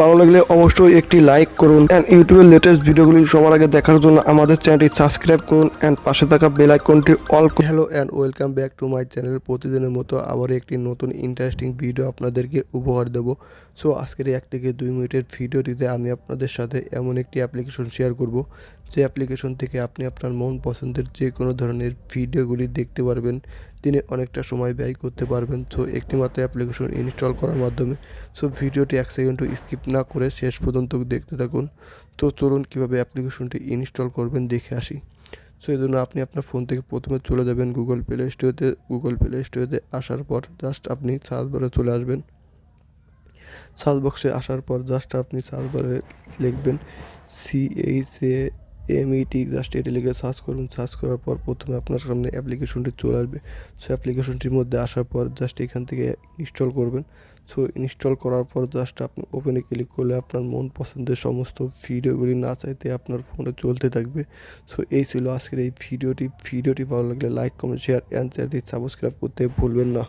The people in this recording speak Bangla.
ভালো লাগলে অবশ্যই একটি লাইক করুন অ্যান্ড ইউটিউবের লেটেস্ট ভিডিওগুলি সবার আগে দেখার জন্য আমাদের চ্যানেলটি সাবস্ক্রাইব করুন অ্যান্ড পাশে থাকা বেল আইকনটি all. Hello and welcome back to my channel. প্রতিদিনের মতো আবার একটি নতুন ইন্টারেস্টিং ভিডিও আপনাদেরকে উপহার দেবো। সো আজকের 1 থেকে 2 মিনিটের ভিডিওটিতে আমি আপনাদের সাথে এমন একটি অ্যাপ্লিকেশন শেয়ার করব, যে অ্যাপ্লিকেশন থেকে আপনি আপনার মন পছন্দের যে কোনো ধরনের ভিডিওগুলি দেখতে পারবেন, দিনে অনেকটা সময় ব্যয় করতে পারবেন। সো একটি মাত্র অ্যাপ্লিকেশন ইনস্টল করার মাধ্যমে। সো ভিডিওটি 1 সেকেন্ডও স্কিপ না করে শেষ পর্যন্ত দেখতে থাকুন। তো চলুন কীভাবে অ্যাপ্লিকেশনটি ইনস্টল করবেন দেখে আসি। সো এই জন্য আপনি আপনার ফোন থেকে প্রথমে চলে যাবেন গুগল প্লে স্টোরে। গুগল প্লে স্টোরে আসার পর জাস্ট আপনি সার্চ বারে চলে আসবেন। সার্চ বক্সে আসার পর জাস্ট আপনি সার্চ বারে লিখবেন CHAMET, জাস্ট এটি লিখে সার্চ করুন। সার্চ করার পর প্রথমে আপনার সামনে অ্যাপ্লিকেশনটি চলে আসবে। সো অ্যাপ্লিকেশনটির মধ্যে আসার পর জাস্ট এখান থেকে ইনস্টল করবেন। সো ইনস্টল করার পর জাস্ট আপনি ওপেনে ক্লিক করলে আপনার মন পছন্দের সমস্ত ভিডিওগুলি না চাইতে আপনার ফোনে চলতে থাকবে। সো এই ছিল আজকের এই ভিডিওটি। ভিডিওটি ভালো লাগলে লাইক, কমেন্ট, শেয়ার অ্যান্ড চ্যানেলটি সাবস্ক্রাইব করতে ভুলবেন না।